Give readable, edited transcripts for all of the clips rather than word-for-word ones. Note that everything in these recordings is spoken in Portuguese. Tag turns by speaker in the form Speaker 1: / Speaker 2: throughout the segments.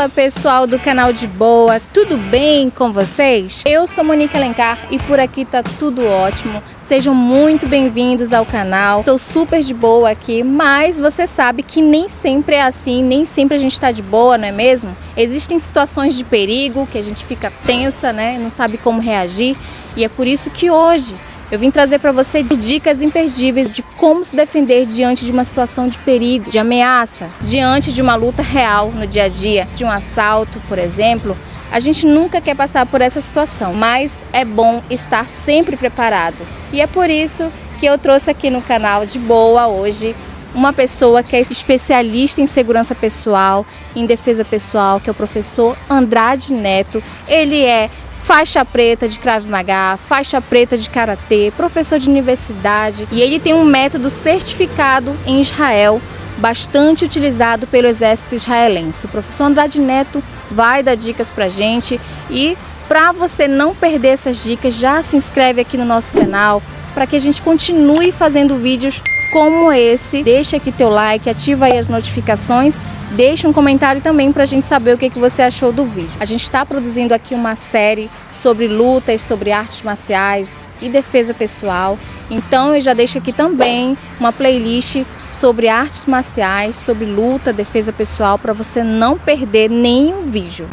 Speaker 1: Fala pessoal do canal de Boa, tudo bem com vocês? Eu sou Monique Alencar e por aqui tá tudo ótimo. Sejam muito bem-vindos ao canal. Estou super de boa aqui, mas você sabe que nem sempre é assim, nem sempre a gente tá de boa, não é mesmo? Existem situações de perigo que a gente fica tensa, né? Não sabe como reagir, e é por isso que hoje eu vim trazer para você dicas imperdíveis de como se defender diante de uma situação de perigo, de ameaça, diante de uma luta real no dia a dia, de um assalto, por exemplo. A gente nunca quer passar por essa situação, mas é bom estar sempre preparado. E é por isso que eu trouxe aqui no canal de Boa hoje uma pessoa que é especialista em segurança pessoal, em defesa pessoal, que é o professor Andrade Neto. Ele é faixa preta de Krav Maga, faixa preta de Karatê, professor de universidade, e ele tem um método certificado em Israel, bastante utilizado pelo exército israelense. O professor Andrade Neto vai dar dicas pra gente, e para você não perder essas dicas, já se inscreve aqui no nosso canal, para que a gente continue fazendo vídeos como esse. Deixa aqui teu like, ativa aí as notificações, deixa um comentário também pra gente saber o que você achou do vídeo. A gente está produzindo aqui uma série sobre lutas, sobre artes marciais e defesa pessoal. Então eu já deixo aqui também uma playlist sobre artes marciais, sobre luta, defesa pessoal, para você não perder nenhum vídeo.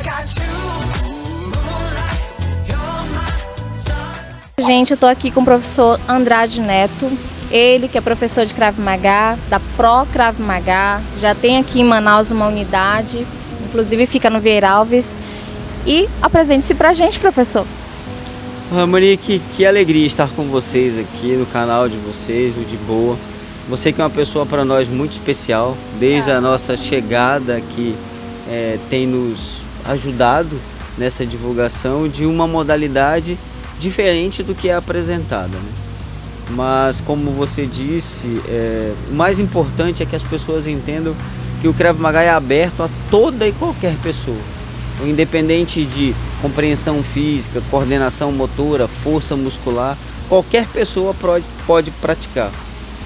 Speaker 1: Gente, eu tô aqui com o professor Andrade Neto. Ele que é professor de Krav Maga, da Pro Krav Maga, já tem aqui em Manaus uma unidade, inclusive fica no Vieira Alves. E apresente-se pra gente, professor.
Speaker 2: Monique, que alegria estar com vocês aqui no canal de vocês, o de Boa. Você que é uma pessoa para nós muito especial, desde a nossa chegada aqui, tem nos ajudado nessa divulgação de uma modalidade diferente do que é apresentada, né? Mas como você disse, o mais importante é que as pessoas entendam que o Krav Maga é aberto a toda e qualquer pessoa, independente de compreensão física, coordenação motora, força muscular, qualquer pessoa pode praticar.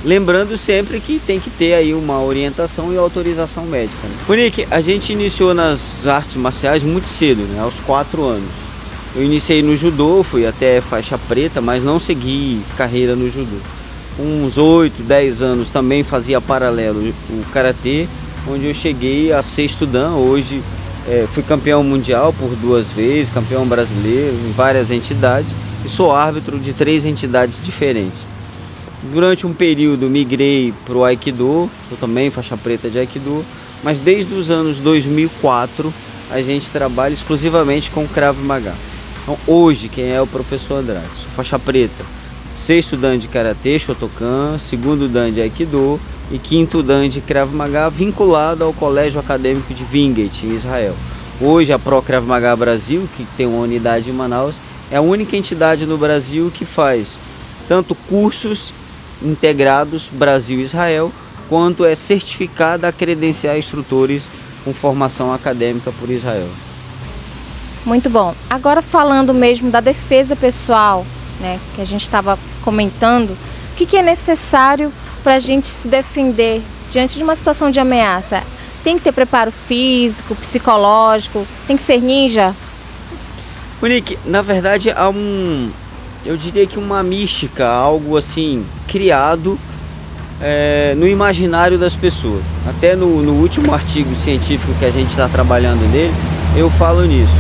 Speaker 2: Lembrando sempre que tem que ter aí uma orientação e autorização médica, né? Monique, a gente iniciou nas artes marciais muito cedo, né? Aos 4 anos. Eu iniciei no judô, fui até faixa preta, mas não segui carreira no judô. Com uns 8, 10 anos também fazia paralelo o karatê, onde eu cheguei a sexto dan. Hoje fui campeão mundial por 2 vezes, campeão brasileiro em várias entidades, e sou árbitro de 3 entidades diferentes. Durante um período migrei para o Aikido, eu também faixa preta de Aikido, mas desde os anos 2004 a gente trabalha exclusivamente com Krav Maga. Então, hoje, quem é o professor Andrade? Sou faixa preta, 6º dan de Karatê, Shotokan, 2º dan de Aikido e 5º dan de Krav Maga, vinculado ao Colégio Acadêmico de Wingate, em Israel. Hoje, a Pro Krav Maga Brasil, que tem uma unidade em Manaus, é a única entidade no Brasil que faz tanto cursos integrados Brasil-Israel, quanto é certificada a credenciar instrutores com formação acadêmica por Israel.
Speaker 1: Muito bom. Agora falando mesmo da defesa pessoal, né, que a gente estava comentando, o que é necessário para a gente se defender diante de uma situação de ameaça? Tem que ter preparo físico, psicológico, tem que ser ninja?
Speaker 2: Monique, na verdade há eu diria que uma mística, algo assim, criado no imaginário das pessoas. Até no último artigo científico que a gente está trabalhando nele, eu falo nisso.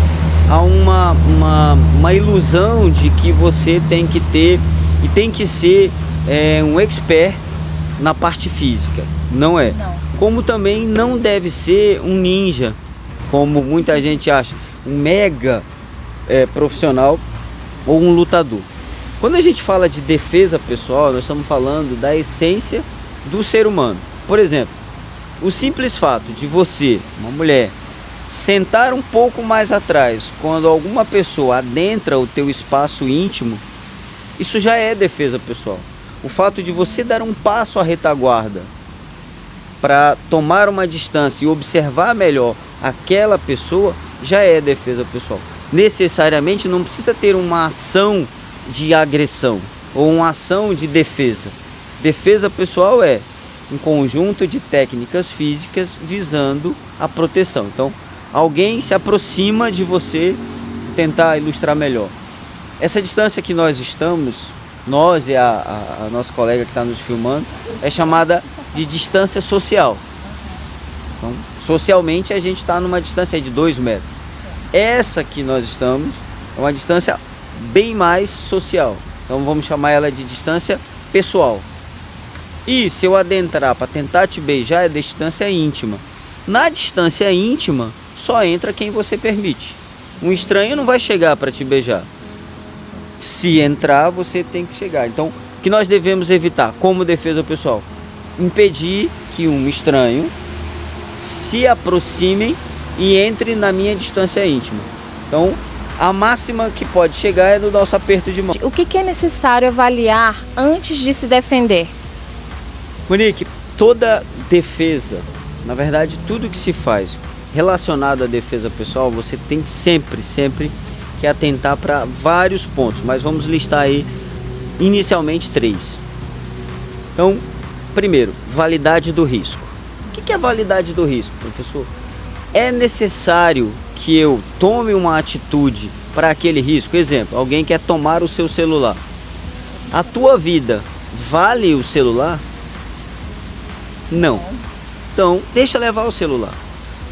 Speaker 2: Há uma ilusão de que você tem que ter e tem que ser um expert na parte física. Não é.
Speaker 1: Não.
Speaker 2: Como também não deve ser um ninja, como muita gente acha, um mega profissional ou um lutador. Quando a gente fala de defesa pessoal, nós estamos falando da essência do ser humano. Por exemplo, o simples fato de você, uma mulher, sentar um pouco mais atrás quando alguma pessoa adentra o teu espaço íntimo, isso já é defesa pessoal. O fato de você dar um passo à retaguarda para tomar uma distância e observar melhor aquela pessoa já é defesa pessoal. Necessariamente não precisa ter uma ação de agressão ou uma ação de defesa. Defesa pessoal é um conjunto de técnicas físicas visando a proteção. Então, alguém se aproxima de você, tentar ilustrar melhor. Essa distância que nós estamos, nós e a nossa colega que está nos filmando, é chamada de distância social. Então, socialmente a gente está numa distância de 2 metros. Essa que nós estamos é uma distância bem mais social. Então vamos chamar ela de distância pessoal. E se eu adentrar para tentar te beijar, é distância íntima. Na distância íntima, só entra quem você permite. Um estranho não vai chegar para te beijar. Se entrar, você tem que chegar. Então, o que nós devemos evitar como defesa pessoal? Impedir que um estranho se aproxime e entre na minha distância íntima. Então, a máxima que pode chegar é no nosso aperto de mão.
Speaker 1: O que é necessário avaliar antes de se defender?
Speaker 2: Monique, toda defesa, na verdade, tudo que se faz relacionado à defesa pessoal, você tem sempre que atentar para vários pontos, mas vamos listar aí inicialmente 3. Então, primeiro, validade do risco. O que é a validade do risco, professor? É necessário que eu tome uma atitude para aquele risco. Exemplo, alguém quer tomar o seu celular. A tua vida vale o celular? Não. Então, deixa levar o celular.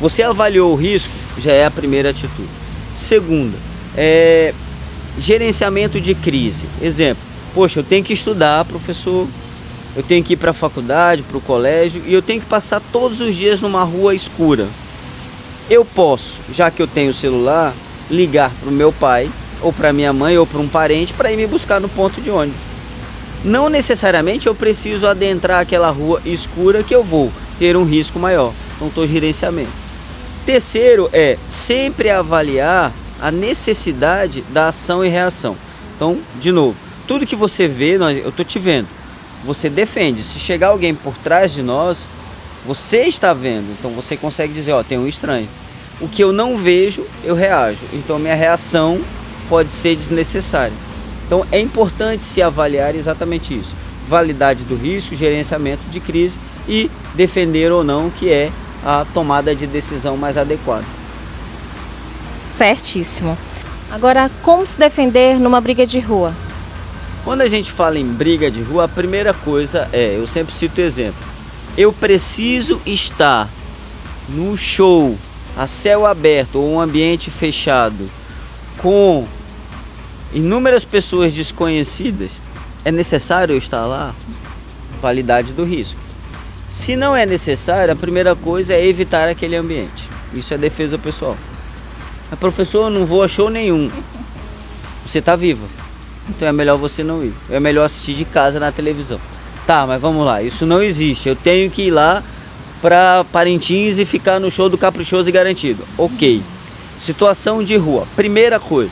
Speaker 2: Você avaliou o risco, já é a primeira atitude. Segunda, gerenciamento de crise. Exemplo, poxa, eu tenho que estudar, professor, eu tenho que ir para a faculdade, para o colégio, e eu tenho que passar todos os dias numa rua escura. Eu posso, já que eu tenho o celular, ligar para o meu pai, ou para minha mãe, ou para um parente, para ir me buscar no ponto de ônibus. Não necessariamente eu preciso adentrar aquela rua escura que eu vou ter um risco maior. Então, estou gerenciamento. Terceiro é sempre avaliar a necessidade da ação e reação. Então, de novo, tudo que você vê, eu estou te vendo. Você defende. Se chegar alguém por trás de nós, você está vendo. Então, você consegue dizer, ó, tem um estranho. O que eu não vejo, eu reajo. Então, minha reação pode ser desnecessária. Então, é importante se avaliar exatamente isso. Validade do risco, gerenciamento de crise e defender ou não, que é a tomada de decisão mais adequada.
Speaker 1: Certíssimo. Agora, como se defender numa briga de rua?
Speaker 2: Quando a gente fala em briga de rua, a primeira coisa eu sempre cito o exemplo. Eu preciso estar no show, a céu aberto ou um ambiente fechado, com inúmeras pessoas desconhecidas, é necessário eu estar lá? Validade do risco. Se não é necessário, a primeira coisa é evitar aquele ambiente. Isso é defesa pessoal. Mas, professor, eu não vou a show nenhum. Você está viva. Então é melhor você não ir. É melhor assistir de casa na televisão. Tá, mas vamos lá. Isso não existe. Eu tenho que ir lá para Parintins e ficar no show do Caprichoso e Garantido. Ok. Situação de rua. Primeira coisa.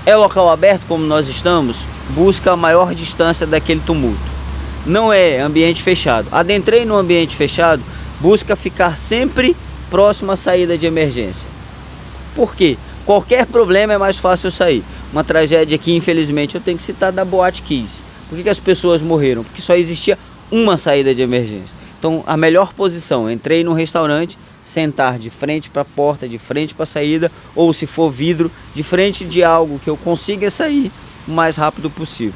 Speaker 2: É local aberto como nós estamos? Busca a maior distância daquele tumulto. Não é ambiente fechado. Adentrei no ambiente fechado, busca ficar sempre próximo à saída de emergência. Por quê? Qualquer problema é mais fácil eu sair. Uma tragédia que, infelizmente, eu tenho que citar da Boate Kiss. Por que as pessoas morreram? Porque só existia uma saída de emergência. Então, a melhor posição, entrei num restaurante, sentar de frente para a porta, de frente para a saída, ou se for vidro, de frente de algo que eu consiga sair o mais rápido possível.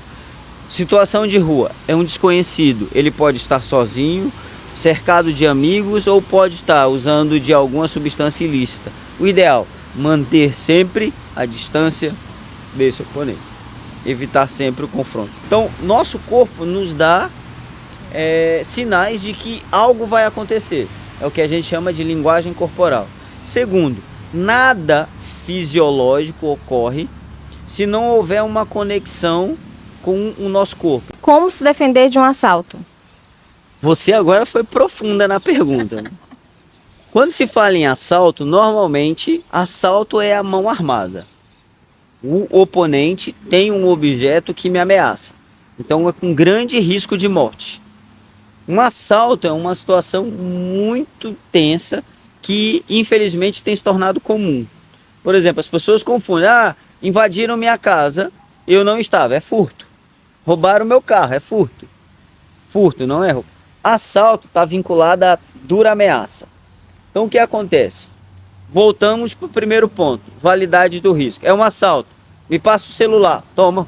Speaker 2: Situação de rua, é um desconhecido, ele pode estar sozinho, cercado de amigos ou pode estar usando de alguma substância ilícita. O ideal, manter sempre a distância desse oponente, evitar sempre o confronto. Então, nosso corpo nos dá sinais de que algo vai acontecer, é o que a gente chama de linguagem corporal. Segundo, nada fisiológico ocorre se não houver uma conexão com o nosso corpo.
Speaker 1: Como se defender de um assalto?
Speaker 2: Você agora foi profunda na pergunta. Quando se fala em assalto, normalmente assalto é a mão armada. O oponente tem um objeto que me ameaça. Então é com grande risco de morte. Um assalto é uma situação muito tensa que infelizmente tem se tornado comum. Por exemplo, as pessoas confundem, invadiram minha casa, eu não estava, é furto. Roubaram meu carro, é furto. Furto, não é roubo. Assalto está vinculado a dura ameaça. Então o que acontece? Voltamos para o primeiro ponto, validade do risco. É um assalto. Me passa o celular, toma.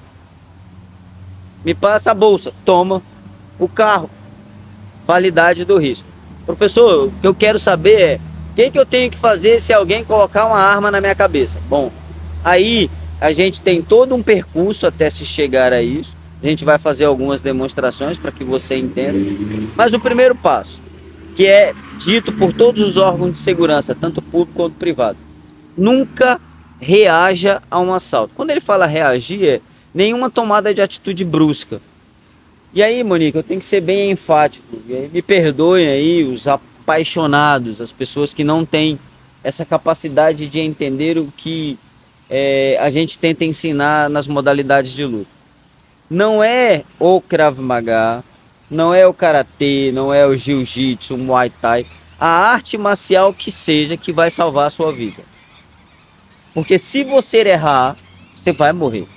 Speaker 2: Me passa a bolsa, toma. O carro, validade do risco. Professor, o que eu quero saber é, o que eu tenho que fazer se alguém colocar uma arma na minha cabeça? Bom, aí a gente tem todo um percurso até se chegar a isso. A gente vai fazer algumas demonstrações para que você entenda. Mas o primeiro passo, que é dito por todos os órgãos de segurança, tanto público quanto privado, nunca reaja a um assalto. Quando ele fala reagir, é nenhuma tomada de atitude brusca. E aí, Monique, eu tenho que ser bem enfático. E aí, me perdoem aí os apaixonados, as pessoas que não têm essa capacidade de entender o que a gente tenta ensinar nas modalidades de luta. Não é o Krav Maga, não é o Karatê, não é o Jiu-Jitsu, o Muay Thai, a arte marcial que seja que vai salvar a sua vida. Porque se você errar, você vai morrer.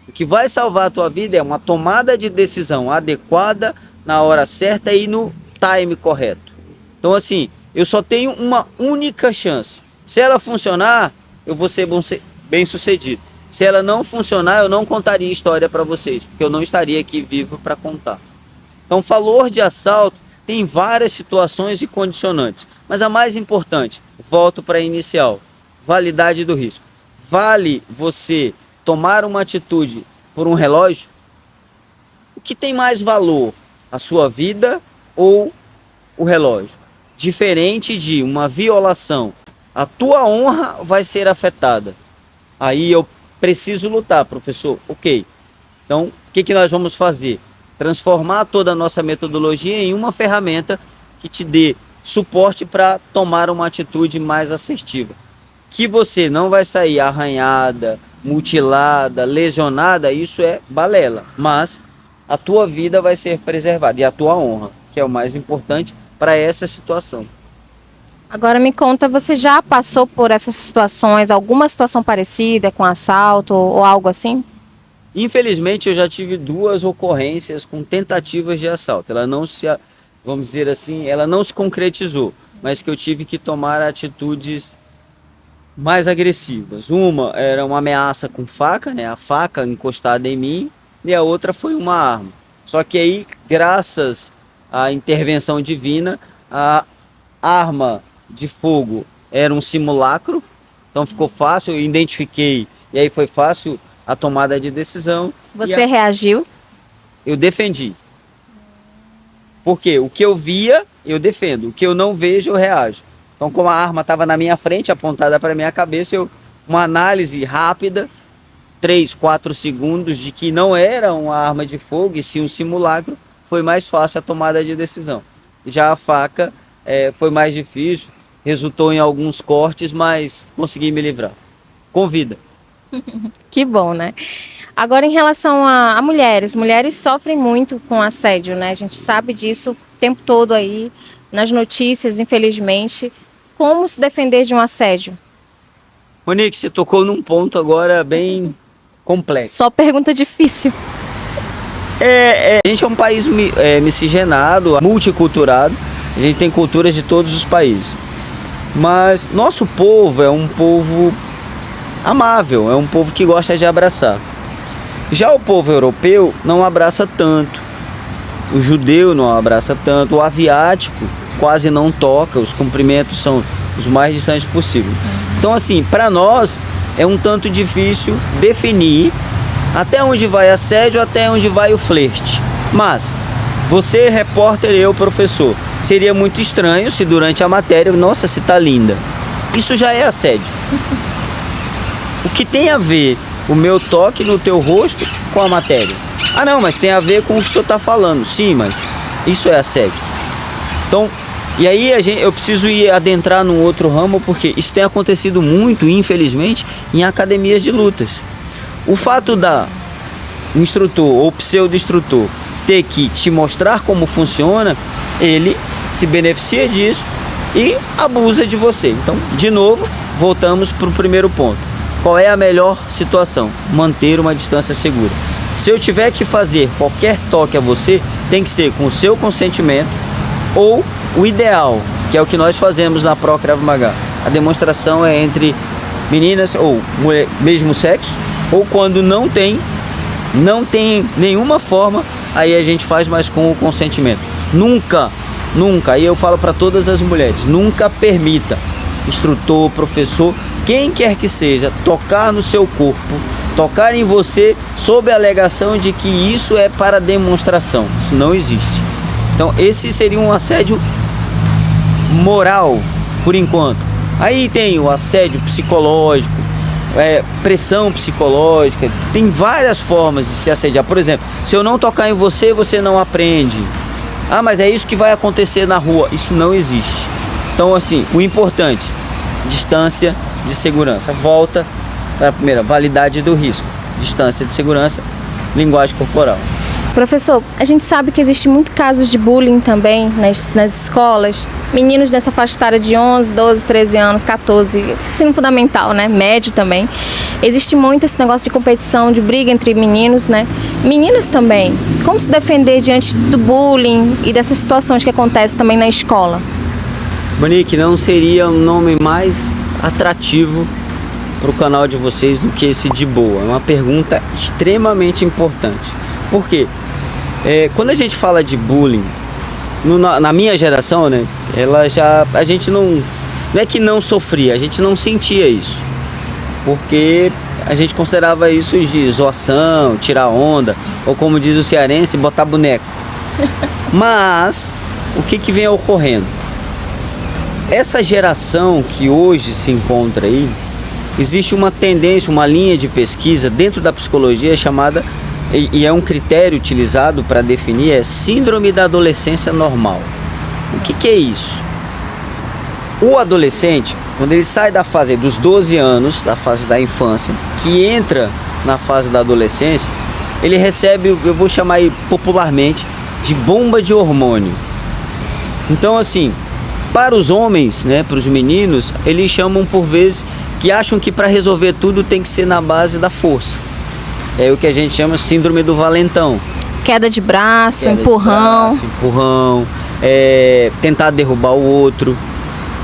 Speaker 2: O que vai salvar a tua vida é uma tomada de decisão adequada, na hora certa e no time correto. Então assim, eu só tenho uma única chance. Se ela funcionar, eu vou ser bem sucedido. Se ela não funcionar, eu não contaria história para vocês, porque eu não estaria aqui vivo para contar. Então, valor de assalto tem várias situações e condicionantes, mas a mais importante, volto para a inicial, validade do risco. Vale você tomar uma atitude por um relógio? O que tem mais valor, a sua vida ou o relógio? Diferente de uma violação, a tua honra vai ser afetada. Aí eu preciso lutar, professor. Ok. Então, o que nós vamos fazer? Transformar toda a nossa metodologia em uma ferramenta que te dê suporte para tomar uma atitude mais assertiva. Que você não vai sair arranhada, mutilada, lesionada, isso é balela. Mas a tua vida vai ser preservada e a tua honra, que é o mais importante para essa situação.
Speaker 1: Agora me conta, você já passou por essas situações, alguma situação parecida com assalto ou algo assim?
Speaker 2: Infelizmente eu já tive 2 ocorrências com tentativas de assalto. Ela não se, vamos dizer assim, ela não se concretizou, mas que eu tive que tomar atitudes mais agressivas. Uma era uma ameaça com faca, né? A faca encostada em mim, e a outra foi uma arma. Só que aí, graças à intervenção divina, a arma de fogo era um simulacro, então ficou fácil, eu identifiquei, e aí foi fácil a tomada de decisão.
Speaker 1: Você reagiu?
Speaker 2: Eu defendi. Porque o que eu via, eu defendo. O que eu não vejo, eu reajo. Então, como a arma estava na minha frente, apontada para a minha cabeça, uma análise rápida, 3, 4 segundos, de que não era uma arma de fogo, e sim um simulacro, foi mais fácil a tomada de decisão. Já a faca foi mais difícil, resultou em alguns cortes, mas consegui me livrar. Com vida.
Speaker 1: Que bom, né? Agora, em relação a mulheres, mulheres sofrem muito com assédio, né? A gente sabe disso o tempo todo aí, nas notícias, infelizmente. Como se defender de um assédio?
Speaker 2: Monique, você tocou num ponto agora bem complexo.
Speaker 1: Só pergunta difícil.
Speaker 2: A gente é um país miscigenado, multiculturado. A gente tem culturas de todos os países. Mas nosso povo é um povo amável, é um povo que gosta de abraçar. Já o povo europeu não abraça tanto, o judeu não abraça tanto, o asiático quase não toca, os cumprimentos são os mais distantes possível. Então assim, para nós é um tanto difícil definir até onde vai assédio, até onde vai o flerte. Mas você, repórter, eu, professor, seria muito estranho se durante a matéria, nossa, você tá linda. Isso já é assédio. O que tem a ver o meu toque no teu rosto com a matéria? Ah não, mas tem a ver com o que o senhor está falando. Sim, mas isso é assédio. Então, e aí eu preciso ir adentrar num outro ramo, porque isso tem acontecido muito, infelizmente, em academias de lutas. O fato da instrutor ou pseudo-instrutor ter que te mostrar como funciona, ele se beneficia disso e abusa de você. Então, de novo, voltamos para o primeiro ponto. Qual é a melhor situação? Manter uma distância segura. Se eu tiver que fazer qualquer toque a você, tem que ser com o seu consentimento ou o ideal, que é o que nós fazemos na Pro Krav Maga. a demonstração é entre meninas ou mesmo sexo, ou quando não tem nenhuma forma, aí a gente faz, mas com o consentimento. Nunca, aí eu falo para todas as mulheres, nunca permita instrutor, professor, quem quer que seja, tocar no seu corpo, tocar em você sob a alegação de que isso é para demonstração. Isso não existe. Então esse seria um assédio moral, por enquanto. Aí tem o assédio psicológico, pressão psicológica, tem várias formas de se assediar. Por exemplo, se eu não tocar em você, você não aprende. Ah, mas é isso que vai acontecer na rua. Isso não existe. Então, assim, o importante, distância de segurança. Volta para a primeira, validade do risco. Distância de segurança, linguagem corporal.
Speaker 1: Professor, a gente sabe que existe muito casos de bullying também nas escolas. Meninos dessa faixa etária de 11, 12, 13 anos, 14, ensino fundamental, né? Médio também. Existe muito esse negócio de competição, de briga entre meninos, né? Meninas também. Como se defender diante do bullying e dessas situações que acontecem também na escola?
Speaker 2: Monique, não seria um nome mais atrativo para o canal de vocês do que esse de boa? É uma pergunta extremamente importante. Por quê? Quando a gente fala de bullying, na minha geração, né, a gente não é que não sofria, a gente não sentia isso, porque a gente considerava isso de zoação, tirar onda, ou como diz o cearense, botar boneco. Mas o que vem ocorrendo? Essa geração que hoje se encontra aí, existe uma tendência, uma linha de pesquisa dentro da psicologia chamada, e é um critério utilizado para definir, é síndrome da adolescência normal. O que é isso? O adolescente, quando ele sai da fase dos 12 anos, da fase da infância, que entra na fase da adolescência, ele recebe, eu vou chamar aí popularmente, de bomba de hormônio. Então, assim, para os homens, né, para os meninos, eles chamam por vezes que acham que para resolver tudo tem que ser na base da força. É o que a gente chama de síndrome do valentão.
Speaker 1: Queda de braço, empurrão.
Speaker 2: Tentar derrubar o outro.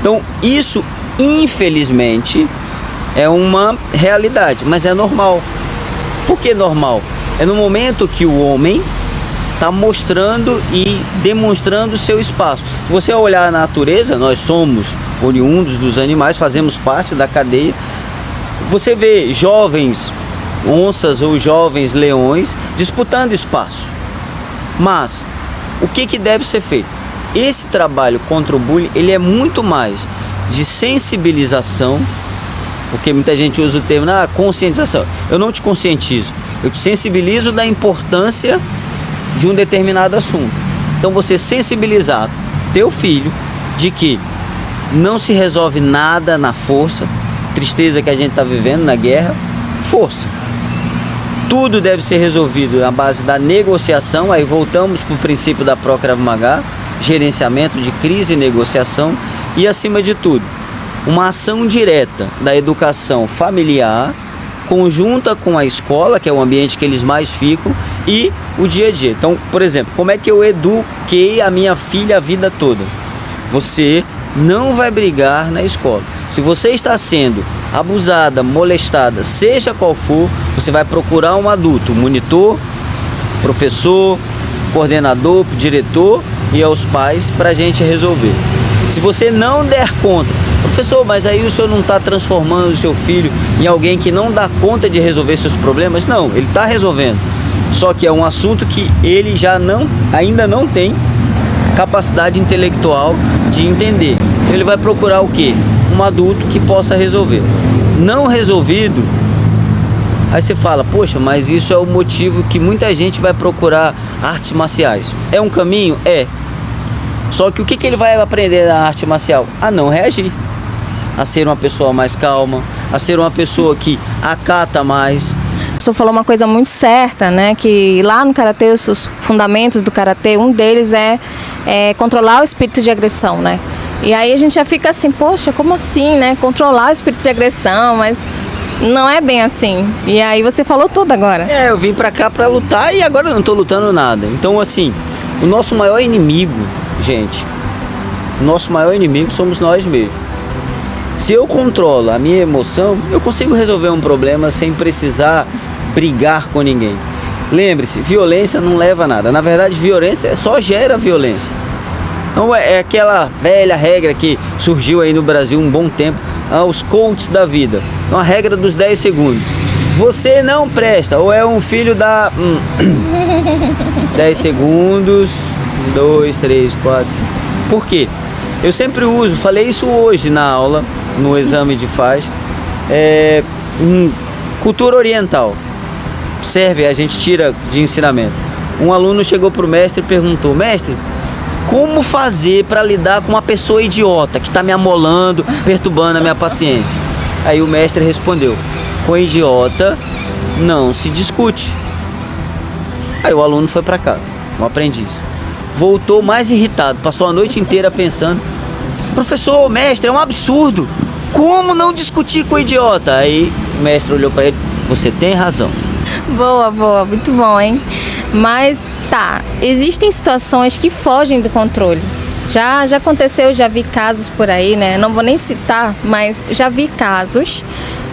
Speaker 2: Então, isso, infelizmente, é uma realidade, mas é normal. Por que normal? É no momento que o homem está mostrando e demonstrando o seu espaço. Se você olhar a natureza, nós somos oriundos dos animais, fazemos parte da cadeia. Você vê jovens onças ou jovens leões disputando espaço. Mas o que deve ser feito? Esse trabalho contra o bullying, ele é muito mais de sensibilização, porque muita gente usa o termo conscientização. Eu não te conscientizo, eu te sensibilizo da importância de um determinado assunto. Então você sensibilizar teu filho de que não se resolve nada na força, tristeza que a gente está vivendo na guerra, força. Tudo deve ser resolvido na base da negociação. Aí voltamos para o princípio da Pro Krav Maga, gerenciamento de crise e negociação. E acima de tudo, uma ação direta da educação familiar, conjunta com a escola, que é o ambiente que eles mais ficam, e o dia a dia. Então, por exemplo, como é que eu eduquei a minha filha a vida toda? Você não vai brigar na escola. Se você está sendo abusada, molestada, seja qual for, você vai procurar um adulto, monitor, professor, coordenador, diretor e aos pais para a gente resolver. Se você não der conta, professor, mas aí o senhor não está transformando o seu filho em alguém que não dá conta de resolver seus problemas? Não, ele está resolvendo. Só que é um assunto que ele ainda não tem capacidade intelectual de entender. Ele vai procurar o quê? Um adulto que possa resolver. Não resolvido, aí você fala, poxa, mas isso é o motivo que muita gente vai procurar artes marciais. É um caminho? É. Só que o que ele vai aprender na arte marcial? A não reagir, a ser uma pessoa mais calma, a ser uma pessoa que acata mais.
Speaker 1: O senhor falou uma coisa muito certa, né? Que lá no Karatê, os fundamentos do Karatê, um deles é controlar o espírito de agressão, né? E aí a gente já fica assim, poxa, como assim, né? Controlar o espírito de agressão, mas não é bem assim. E aí você falou tudo agora.
Speaker 2: Eu vim pra cá pra lutar e agora eu não tô lutando nada. Então, assim, o nosso maior inimigo, gente, o nosso maior inimigo somos nós mesmos. Se eu controlo a minha emoção, eu consigo resolver um problema sem precisar brigar com ninguém. Lembre-se, violência não leva a nada. Na verdade, violência só gera violência. Então é aquela velha regra que surgiu aí no Brasil um bom tempo, os coaches da vida. Então a regra dos 10 segundos. Você não presta, ou é um filho da... 10 segundos, 1, 2, 3, 4... Por quê? Eu sempre uso, falei isso hoje na aula, no exame de faz, cultura oriental. Serve, a gente tira de ensinamento. Um aluno chegou para o mestre e perguntou: mestre, como fazer para lidar com uma pessoa idiota que está me amolando, perturbando a minha paciência? Aí o mestre respondeu: com idiota não se discute. Aí o aluno foi para casa, um aprendiz. Voltou mais irritado, passou a noite inteira pensando: professor, mestre, é um absurdo. Como não discutir com o idiota? Aí o mestre olhou para ele: você tem razão.
Speaker 1: Boa, boa, muito bom, hein? Mas tá, existem situações que fogem do controle. Já aconteceu, já vi casos por aí, né? Não vou nem citar, mas já vi casos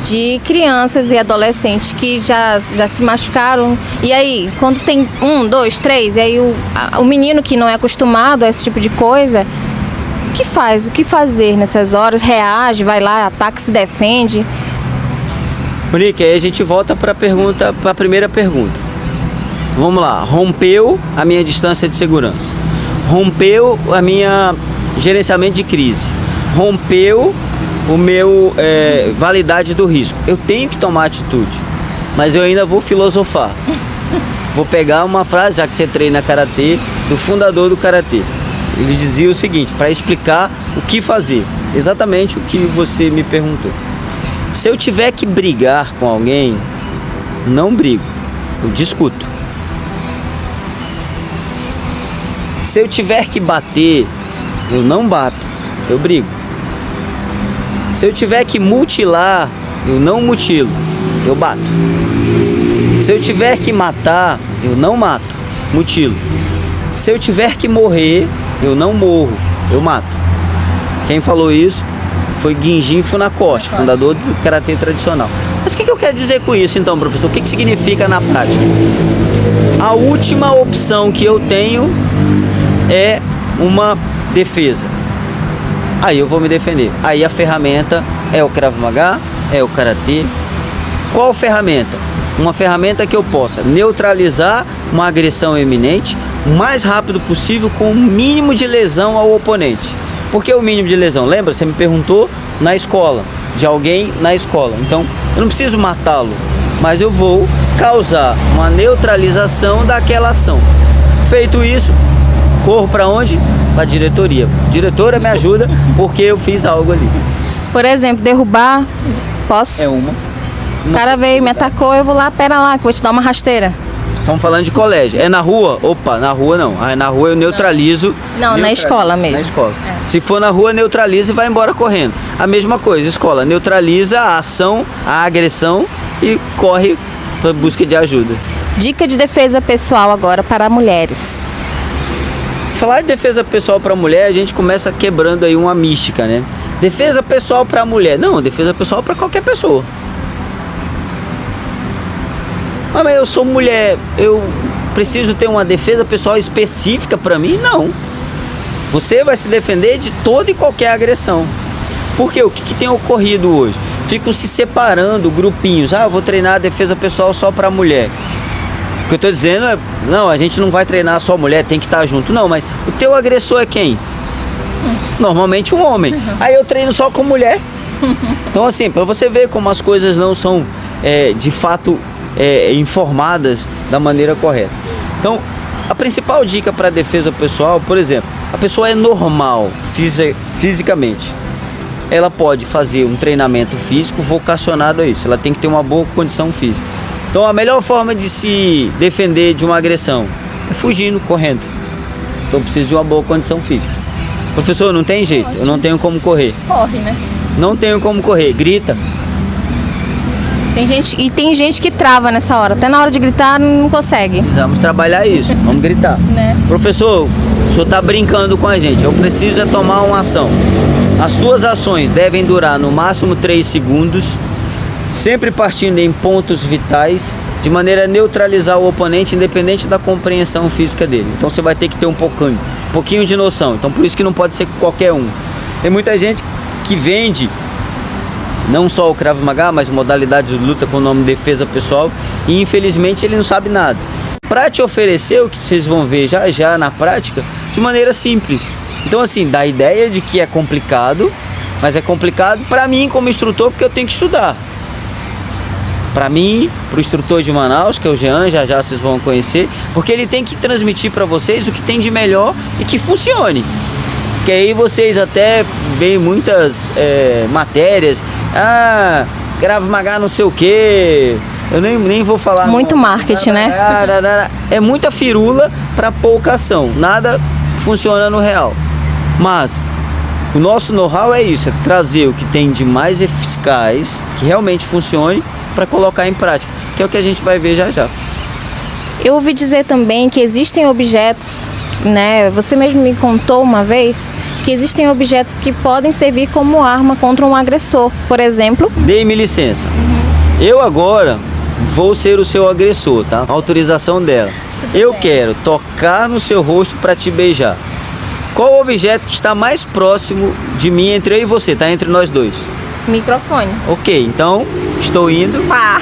Speaker 1: de crianças e adolescentes que já se machucaram. E aí, quando tem 1, 2, 3, e aí o menino que não é acostumado a esse tipo de coisa, o que faz? O que fazer nessas horas? Reage, vai lá, ataca, se defende.
Speaker 2: Monique, aí a gente volta para a primeira pergunta. Vamos lá, rompeu a minha distância de segurança, rompeu a minha gerenciamento de crise, rompeu o meu validade do risco. Eu tenho que tomar atitude, mas eu ainda vou filosofar. Vou pegar uma frase, já que você treina karatê, do fundador do karatê. Ele dizia o seguinte, para explicar o que fazer, exatamente o que você me perguntou. Se eu tiver que brigar com alguém, não brigo, eu discuto. Se eu tiver que bater, eu não bato, eu brigo. Se eu tiver que mutilar, eu não mutilo, eu bato. Se eu tiver que matar, eu não mato, mutilo. Se eu tiver que morrer, eu não morro, eu mato. Quem falou isso foi Ginjin Funakoshi, fundador do karatê tradicional. Mas o que eu quero dizer com isso então, professor? O que significa na prática? A última opção que eu tenho é uma defesa. Aí eu vou me defender. Aí a ferramenta é o Krav Maga, é o karatê. Qual ferramenta? Uma ferramenta que eu possa neutralizar uma agressão iminente o mais rápido possível com o mínimo de lesão ao oponente. Por que o mínimo de lesão? Lembra? Você me perguntou na escola, de alguém na escola. Então, eu não preciso matá-lo, mas eu vou causar uma neutralização daquela ação. Feito isso, corro para onde? Para a diretoria. Diretora, me ajuda porque eu fiz algo ali.
Speaker 1: Por exemplo, derrubar, posso?
Speaker 2: É uma.
Speaker 1: O cara veio, me atacou, eu vou lá, pera lá, que eu vou te dar uma rasteira.
Speaker 2: Estamos falando de colégio. É na rua? Opa, na rua não. Ah, na rua eu neutralizo.
Speaker 1: Não, na escola mesmo.
Speaker 2: Na escola. Se for na rua, neutraliza e vai embora correndo. A mesma coisa, escola. Neutraliza a ação, a agressão e corre para busca de ajuda.
Speaker 1: Dica de defesa pessoal agora para mulheres.
Speaker 2: Falar de defesa pessoal para mulher, a gente começa quebrando aí uma mística, né? Defesa pessoal para mulher. Não, defesa pessoal para qualquer pessoa. Ah, mas eu sou mulher, eu preciso ter uma defesa pessoal específica para mim? Não. Você vai se defender de toda e qualquer agressão. Porque o que tem ocorrido hoje? Ficam se separando grupinhos. Ah, eu vou treinar a defesa pessoal só para mulher. O que eu estou dizendo é, não, a gente não vai treinar só mulher, tem que estar junto. Não, mas o teu agressor é quem? Normalmente um homem. Aí eu treino só com mulher. Então assim, para você ver como as coisas não são de fato informadas da maneira correta. Então, a principal dica para a defesa pessoal, por exemplo, a pessoa é normal fisicamente. Ela pode fazer um treinamento físico vocacionado a isso. Ela tem que ter uma boa condição física. Então, a melhor forma de se defender de uma agressão é fugindo, correndo. Então, precisa de uma boa condição física. Professor, não tem jeito, eu não tenho como correr.
Speaker 1: Corre, né?
Speaker 2: Não tenho como correr, grita.
Speaker 1: Tem gente que trava nessa hora, até na hora de gritar não consegue.
Speaker 2: Precisamos trabalhar isso, vamos gritar.
Speaker 1: Né?
Speaker 2: Professor, O senhor está brincando com a gente. Eu preciso tomar uma ação. As tuas ações devem durar no máximo 3 segundos, sempre partindo em pontos vitais, de maneira a neutralizar o oponente, independente da compreensão física dele. Então você vai ter que ter um pouquinho de noção. Então por isso que não pode ser qualquer um. Tem muita gente que vende não só o Krav Maga, mas modalidade de luta com o nome defesa pessoal, e infelizmente ele não sabe nada. Para te oferecer o que vocês vão ver já já na prática, de maneira simples. Então assim, dá a ideia de que é complicado, mas é complicado para mim como instrutor, porque eu tenho que estudar. Para mim, para o instrutor de Manaus, que é o Jean, já já vocês vão conhecer, porque ele tem que transmitir para vocês o que tem de melhor e que funcione. Que aí vocês até veem muitas matérias, Krav Maga não sei o que, eu nem vou falar.
Speaker 1: Muito marketing, né?
Speaker 2: É muita firula para pouca ação, nada funciona no real. Mas o nosso know-how é isso, é trazer o que tem de mais eficaz, que realmente funcione, para colocar em prática, que é o que a gente vai ver já já.
Speaker 1: Eu ouvi dizer também que existem objetos, né? Você mesmo me contou uma vez que existem objetos que podem servir como arma contra um agressor, por exemplo.
Speaker 2: Dê-me licença. Eu agora vou ser o seu agressor, tá? Autorização dela. Eu quero tocar no seu rosto para te beijar. Qual o objeto que está mais próximo de mim entre eu e você? Tá entre nós dois.
Speaker 1: Microfone.
Speaker 2: Ok, então estou indo.
Speaker 1: Pá.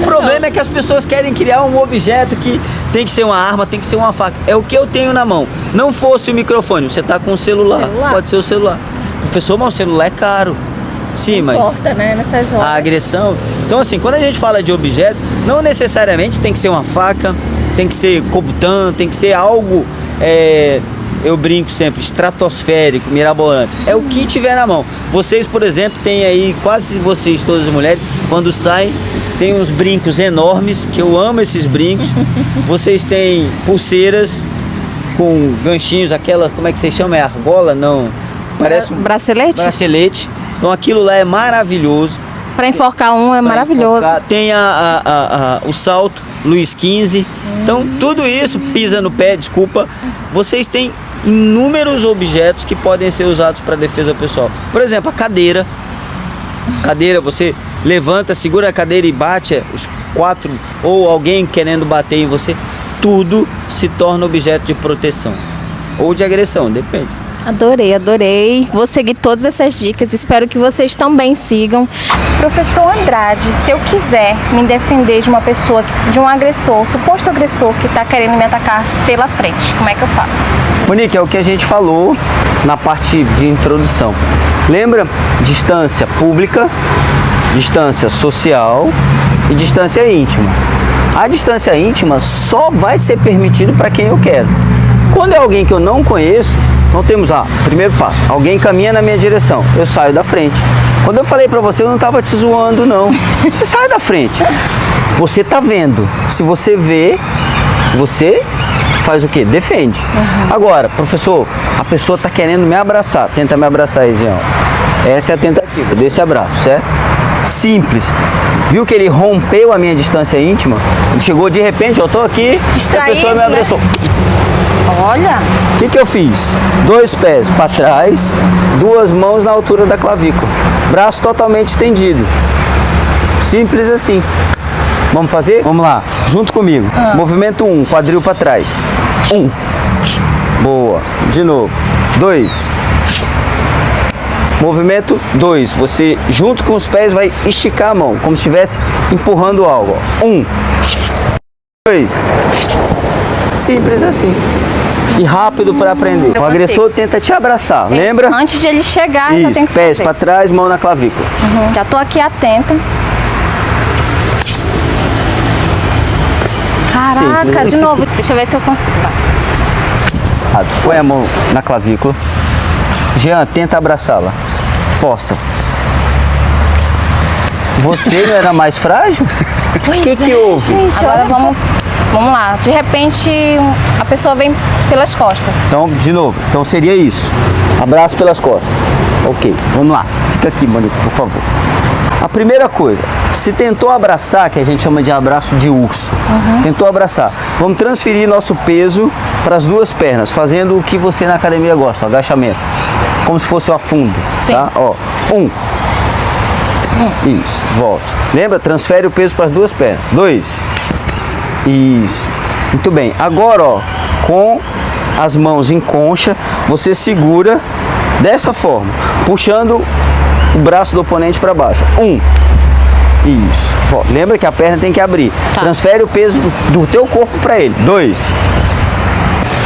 Speaker 2: O problema é que as pessoas querem criar um objeto que tem que ser uma arma, tem que ser uma faca. É o que eu tenho na mão. Não fosse o microfone, você está com o celular. Pode ser o celular. Professor, mas o celular é caro. Sim, mas
Speaker 1: importa, né, nessas horas.
Speaker 2: A agressão. Então assim, quando a gente fala de objeto, não necessariamente tem que ser uma faca, tem que ser kobutan, tem que ser algo, eu brinco sempre, estratosférico, mirabolante. É o que tiver na mão. Vocês, por exemplo, têm aí, quase vocês, todas as mulheres, quando saem, tem uns brincos enormes, que eu amo esses brincos. Vocês têm pulseiras com ganchinhos, aquela, como é que você chama? É argola? Não. Parece um
Speaker 1: bracelete?
Speaker 2: Bracelete. Então aquilo lá é maravilhoso.
Speaker 1: Para enforcar um é maravilhoso.
Speaker 2: Tem o salto Luiz XV. Então tudo isso, pisa no pé, desculpa. Vocês têm inúmeros objetos que podem ser usados para defesa pessoal. Por exemplo, a cadeira. Cadeira, você levanta, segura a cadeira e bate os 4, ou alguém querendo bater em você. Tudo se torna objeto de proteção ou de agressão, depende.
Speaker 1: Adorei, adorei. Vou seguir todas essas dicas. Espero que vocês também sigam. Professor Andrade, se eu quiser me defender de uma pessoa, de um agressor, suposto agressor que está querendo me atacar pela frente, como é que eu faço?
Speaker 2: Monique, é o que a gente falou na parte de introdução. Lembra? Distância pública, distância social e distância íntima. A distância íntima só vai ser permitido para quem eu quero. Quando é alguém que eu não conheço, então temos primeiro passo, alguém caminha na minha direção, eu saio da frente. Quando eu falei pra você, eu não tava te zoando não, você sai da frente, você tá vendo, se você vê, você faz o quê? Defende. Agora, professor, a pessoa tá querendo me abraçar, tenta me abraçar aí, Jean. Essa é a tentativa desse abraço, certo? Simples. Viu que ele rompeu a minha distância íntima? Ele chegou de repente, eu tô aqui, a pessoa me abraçou.
Speaker 1: Olha!
Speaker 2: O que eu fiz? 2 pés para trás, 2 mãos na altura da clavícula. Braço totalmente estendido. Simples assim. Vamos fazer? Vamos lá, junto comigo. Movimento 1, quadril para trás. 1. Boa. De novo. 2. Movimento 2. Você, junto com os pés, vai esticar a mão, como se estivesse empurrando algo. 1. 2. Simples assim. E rápido para aprender. O agressor tenta te abraçar, lembra?
Speaker 1: Antes de ele chegar,
Speaker 2: isso,
Speaker 1: já tem que
Speaker 2: pés
Speaker 1: fazer.
Speaker 2: para trás, mão na clavícula.
Speaker 1: Já tô aqui atenta. Caraca,
Speaker 2: Simples.
Speaker 1: de novo. Deixa eu ver se eu consigo. Vai.
Speaker 2: Põe a mão na clavícula. Jean, tenta abraçá-la. Força. Você não era mais frágil?
Speaker 1: Pois
Speaker 2: O que houve?
Speaker 1: Gente, agora vamos lá. De repente, a pessoa vem pelas costas.
Speaker 2: Então, de novo. Então seria isso. Abraço pelas costas. Ok, vamos lá. Fica aqui, Monique, por favor. A primeira coisa, se tentou abraçar, que a gente chama de abraço de urso, tentou abraçar, vamos transferir nosso peso para as duas pernas, fazendo o que você na academia gosta, o agachamento. Como se fosse o afundo.
Speaker 1: Sim.
Speaker 2: Tá? Ó, Isso, volta. Lembra? Transfere o peso para as duas pernas. 2. Isso. Muito bem. Agora, ó, com as mãos em concha, você segura dessa forma, puxando o braço do oponente para baixo. 1. Isso. Volta. Lembra que a perna tem que abrir.
Speaker 1: Tá.
Speaker 2: Transfere o peso do teu corpo para ele. 2.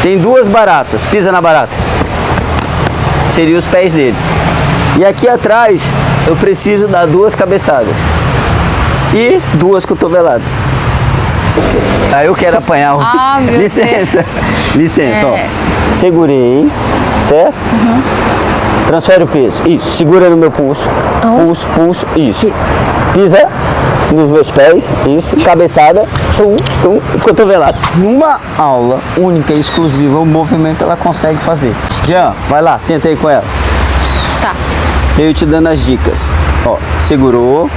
Speaker 2: Tem 2 baratas. Pisa na barata. Seriam os pés dele. E aqui atrás eu preciso dar 2 cabeçadas e 2 cotoveladas. Aí eu quero apanhar o...
Speaker 1: Ah, meu
Speaker 2: Licença.
Speaker 1: Deus.
Speaker 2: Licença, ó. Segurei, certo? Transfere o peso. Isso, segura no meu pulso. Pulso, pulso, isso. Pisa nos meus pés, isso, cabeçada, cotovelada. Numa aula única e exclusiva, o movimento ela consegue fazer. Jean, vai lá, tenta aí com ela.
Speaker 1: Tá.
Speaker 2: Eu te dando as dicas. Ó, segurou.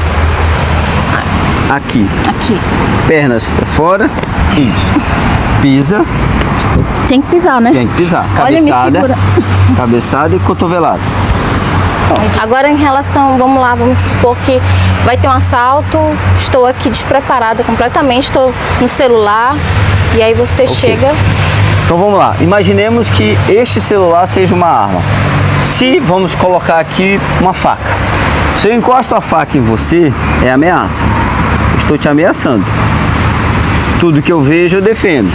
Speaker 2: Aqui.
Speaker 1: Aqui.
Speaker 2: Pernas para fora. Isso. Pisa.
Speaker 1: Tem que pisar, né?
Speaker 2: Tem que pisar.
Speaker 1: Olha, me
Speaker 2: Cabeçada.
Speaker 1: segura.
Speaker 2: Cabeçada e cotovelada.
Speaker 1: Agora em relação, vamos lá, vamos supor que vai ter um assalto, estou aqui despreparada completamente, estou no celular e aí você chega.
Speaker 2: Então vamos lá. Imaginemos que este celular seja uma arma. Se vamos colocar aqui uma faca. Se eu encosto a faca em você, é ameaça. Estou te ameaçando. Tudo que eu vejo eu defendo.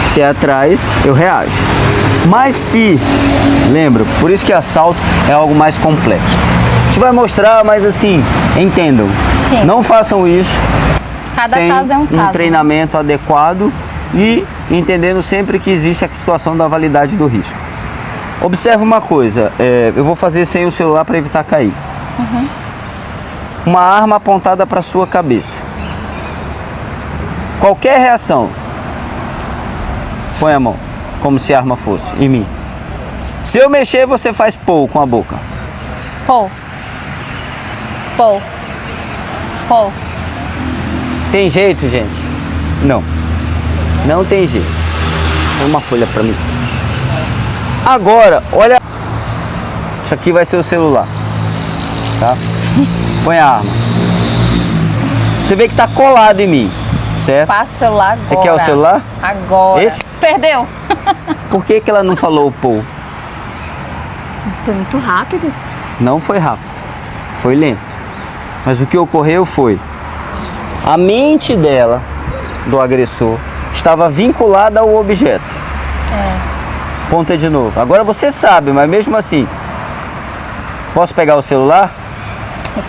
Speaker 2: Se é atrás, eu reajo. Mas se, lembra, por isso que assalto é algo mais complexo. A gente vai mostrar, mas assim, entendam.
Speaker 1: Sim.
Speaker 2: Não façam isso
Speaker 1: Cada
Speaker 2: sem
Speaker 1: caso é um caso.
Speaker 2: treinamento adequado e entendendo sempre que existe a situação da validade do risco. Observe uma coisa, eu vou fazer sem o celular para evitar cair. Uma arma apontada para sua cabeça. Qualquer reação, põe a mão, como se a arma fosse, em mim. Se eu mexer, você faz pou com a boca.
Speaker 1: Pou. Pou. Pou.
Speaker 2: Tem jeito, gente? Não. Não tem jeito. Uma folha para mim. Agora, olha. Isso aqui vai ser o celular. Tá? Põe a arma. Você vê que tá colado em mim, certo?
Speaker 1: Passa o celular agora.
Speaker 2: Você quer o celular?
Speaker 1: Agora.
Speaker 2: Esse?
Speaker 1: Perdeu.
Speaker 2: Por que ela não falou o pou?
Speaker 1: Foi muito rápido.
Speaker 2: Não foi rápido. Foi lento. Mas o que ocorreu foi... A mente dela, do agressor, estava vinculada ao objeto. Ponta de novo. Agora você sabe, mas mesmo assim... Posso pegar o celular?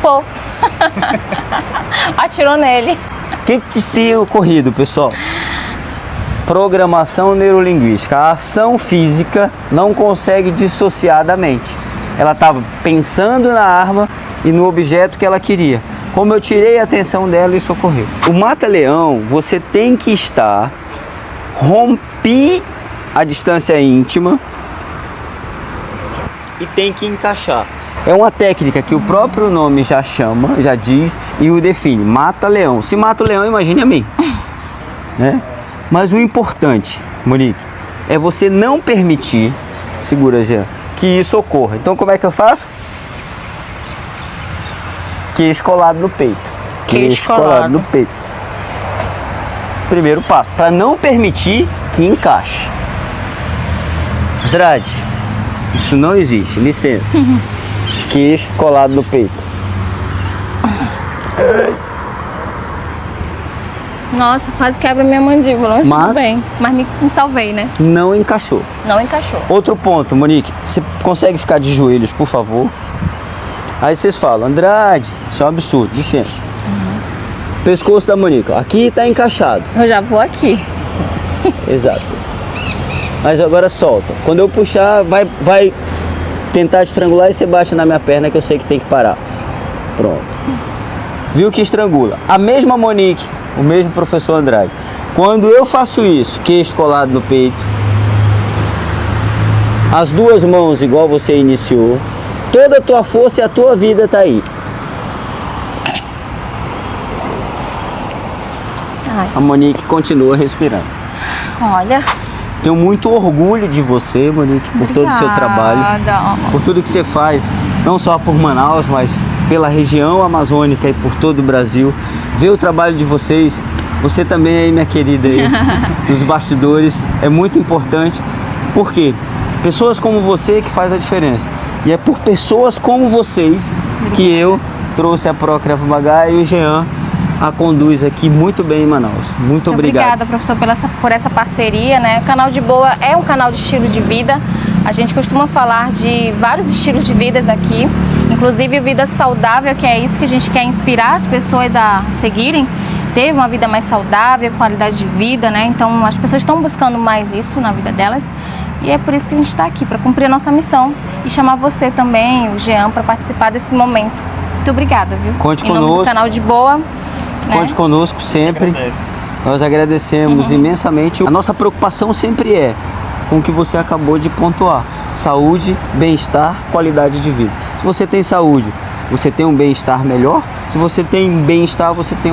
Speaker 1: Pô. Atirou nele.
Speaker 2: O que tem ocorrido, pessoal? Programação neurolinguística. A ação física não consegue dissociar da mente. Ela estava pensando na arma e no objeto que ela queria. Como eu tirei a atenção dela, isso ocorreu. O mata-leão, você tem que estar, romper a distância íntima e tem que encaixar. É uma técnica que o próprio nome já chama, já diz e o define. Mata-leão. Se mata o leão, imagine a mim. Né? Mas o importante, Monique, é você não permitir, segura, Jean, que isso ocorra. Então como é que eu faço? Queixo colado no peito.
Speaker 1: Queixo colado
Speaker 2: no peito. Primeiro passo, para não permitir que encaixe. Andrade, isso não existe, licença. Queixo colado no peito.
Speaker 1: Nossa, quase quebra minha mandíbula, mas tudo bem. Mas me salvei, né?
Speaker 2: Não encaixou.
Speaker 1: Não encaixou.
Speaker 2: Outro ponto, Monique, você consegue ficar de joelhos, por favor? Aí vocês falam, Andrade, isso é um absurdo, licença. Pescoço da Monique, aqui tá encaixado.
Speaker 1: Eu já vou aqui.
Speaker 2: Exato. Mas agora solta. Quando eu puxar, vai tentar te estrangular e você bate na minha perna que eu sei que tem que parar. Pronto. Viu que estrangula. A mesma Monique, o mesmo professor Andrade. Quando eu faço isso, queixo colado no peito, as duas mãos igual você iniciou, toda a tua força e a tua vida tá aí.
Speaker 1: Ai.
Speaker 2: A Monique continua respirando.
Speaker 1: Olha,
Speaker 2: Tenho muito orgulho de você, Monique, por todo o seu trabalho, por tudo que você faz, não só por Manaus, mas pela região amazônica e por todo o Brasil. Ver o trabalho de vocês, você também aí, minha querida, aí, nos bastidores, é muito importante, porque pessoas como você que faz a diferença. E é por pessoas como vocês que eu trouxe a Pro Krav Maga e o Jean a conduz aqui muito bem em Manaus. Muito obrigado.
Speaker 1: Obrigada, professor, por essa parceria, né? O canal de Boa é um canal de estilo de vida. A gente costuma falar de vários estilos de vidas aqui, inclusive vida saudável, que é isso que a gente quer inspirar as pessoas a seguirem, ter uma vida mais saudável, qualidade de vida, né? Então as pessoas estão buscando mais isso na vida delas. E é por isso que a gente está aqui, para cumprir a nossa missão e chamar você também, o Jean, para participar desse momento. Muito obrigada, viu?
Speaker 2: Conte
Speaker 1: em nome do canal de Boa.
Speaker 2: Conte conosco sempre. Nós agradecemos imensamente. A nossa preocupação sempre é com o que você acabou de pontuar: saúde, bem-estar, qualidade de vida. Se você tem saúde, você tem um bem-estar melhor. Se você tem bem-estar, você tem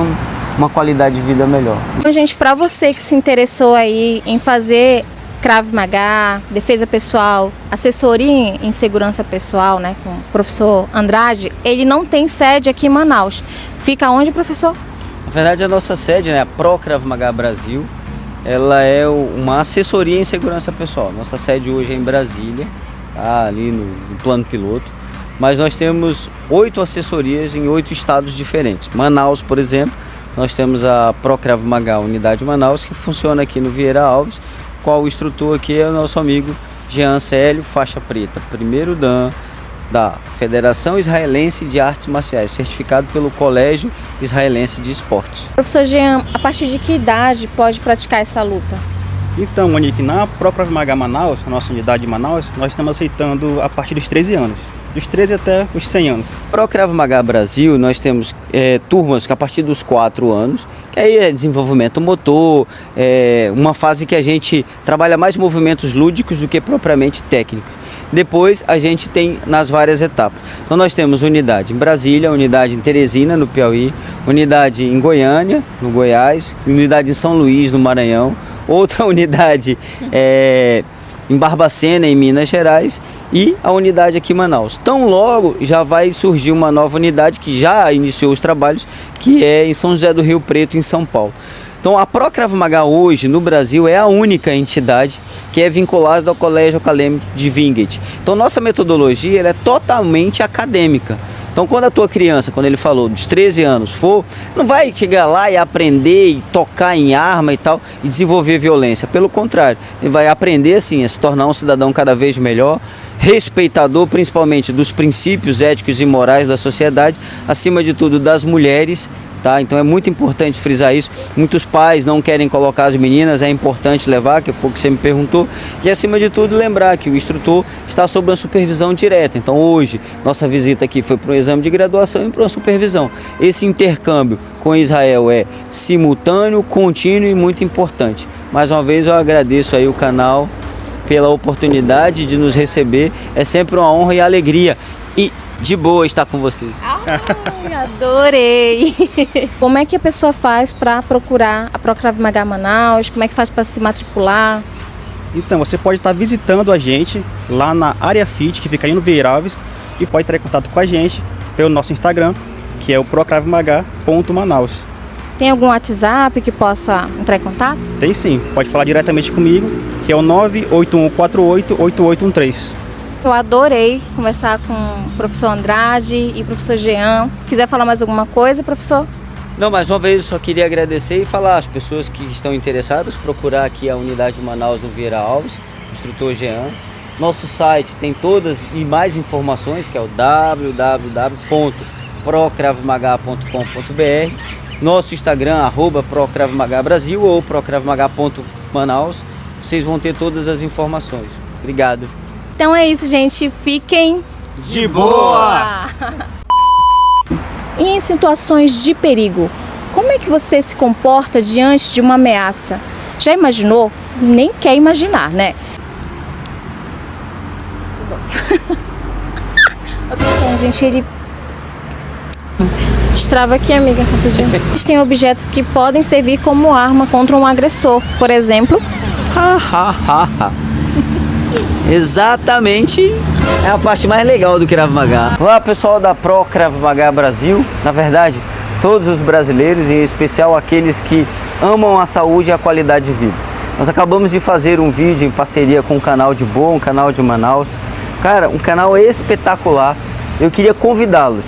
Speaker 2: uma qualidade de vida melhor.
Speaker 1: Então, gente, para você que se interessou aí em fazer Krav Maga, defesa pessoal, assessoria em segurança pessoal, né, com o professor Andrade, ele não tem sede aqui em Manaus. Fica onde, professor?
Speaker 2: Na verdade, a nossa sede, né, a Pro Krav Maga Brasil, ela é uma assessoria em segurança pessoal. Nossa sede hoje é em Brasília, tá, ali no plano piloto, mas nós temos 8 assessorias em 8 estados diferentes. Manaus, por exemplo, nós temos a Pro Krav Maga Unidade Manaus, que funciona aqui no Vieira Alves, qual o instrutor aqui é o nosso amigo Jean Célio, faixa preta, primeiro dan da Federação Israelense de Artes Marciais, certificado pelo Colégio Israelense de Esportes.
Speaker 1: Professor Jean, a partir de que idade pode praticar essa luta?
Speaker 3: Então, Monique, na Pro Krav Maga Manaus, a nossa unidade de Manaus, nós estamos aceitando a partir dos 13 anos. Dos 13 até os 100 anos.
Speaker 2: Pro Krav Maga Brasil, nós temos turmas que a partir dos 4 anos, que aí é desenvolvimento motor, uma fase que a gente trabalha mais movimentos lúdicos do que propriamente técnicos. Depois a gente tem nas várias etapas. Então nós temos unidade em Brasília, unidade em Teresina, no Piauí, unidade em Goiânia, no Goiás, unidade em São Luís, no Maranhão, outra unidade em Barbacena, em Minas Gerais, e a unidade aqui em Manaus. Tão logo já vai surgir uma nova unidade que já iniciou os trabalhos, que é em São José do Rio Preto, em São Paulo. Então a Pro Krav Maga hoje no Brasil é a única entidade que é vinculada ao Colégio Acadêmico de Wingate. Então nossa metodologia ela é totalmente acadêmica. Então quando a tua criança, quando ele falou dos 13 anos for, não vai chegar lá e aprender e tocar em arma e tal e desenvolver violência. Pelo contrário, ele vai aprender assim a se tornar um cidadão cada vez melhor, respeitador principalmente dos princípios éticos e morais da sociedade, acima de tudo das mulheres. Tá? Então é muito importante frisar isso. Muitos pais não querem colocar as meninas, é importante levar, que foi o que você me perguntou. E acima de tudo lembrar que o instrutor está sob uma supervisão direta. Então hoje nossa visita aqui foi para um exame de graduação e para uma supervisão. Esse intercâmbio com Israel é simultâneo, contínuo e muito importante. Mais uma vez eu agradeço aí o canal pela oportunidade de nos receber. É sempre uma honra e alegria. E de boa estar com vocês.
Speaker 1: Ai, adorei! Como é que a pessoa faz para procurar a Pro Krav Maga Manaus? Como é que faz para se matricular?
Speaker 3: Então, você pode estar visitando a gente lá na Área Fit, que fica aí no Vieira Alves, e pode entrar em contato com a gente pelo nosso Instagram, que é o procravmaga.manaus.
Speaker 1: Tem algum WhatsApp que possa entrar em contato?
Speaker 3: Tem sim, pode falar diretamente comigo, que é o 981488813.
Speaker 1: Eu adorei conversar com o professor Andrade e o professor Jean. Quiser falar mais alguma coisa, professor?
Speaker 2: Não, mais uma vez eu só queria agradecer e falar às pessoas que estão interessadas, procurar aqui a unidade de Manaus no Vieira Alves, instrutor Jean. Nosso site tem todas e mais informações, que é o www.procravmaga.com.br. Nosso Instagram, @procravmagabrasil ou procravmaga.manaus. Vocês vão ter todas as informações. Obrigado.
Speaker 1: Então é isso, gente. Fiquem
Speaker 2: de boa!
Speaker 1: E em situações de perigo, como é que você se comporta diante de uma ameaça? Já imaginou? Nem quer imaginar, né? Então, gente, ele... Destrava aqui, amiga, rapidinho. Existem objetos que podem servir como arma contra um agressor. Por exemplo,
Speaker 2: Exatamente, é a parte mais legal do Krav Maga. Olá pessoal da Pro Krav Maga Brasil, na verdade todos os brasileiros, em especial aqueles que amam a saúde e a qualidade de vida. Nós acabamos de fazer um vídeo em parceria com o canal de Boa, um canal de Manaus. Cara, um canal espetacular. Eu queria convidá-los,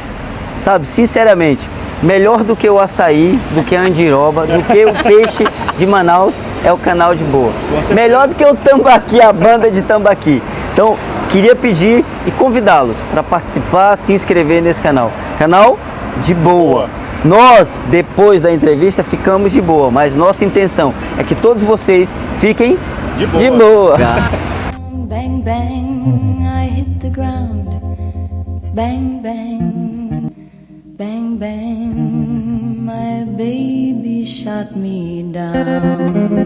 Speaker 2: sabe, sinceramente, melhor do que o açaí, do que a andiroba, do que o peixe de Manaus é o canal de Boa. Melhor do que o Tambaqui, a banda de Tambaqui. Então, queria pedir e convidá-los para participar, se inscrever nesse canal. Canal de Boa. Nós, depois da entrevista, ficamos de boa, mas nossa intenção é que todos vocês fiquem de boa.
Speaker 4: Bang, bang, I hit the ground. Bang, bang, bang, bang, my baby shot me down.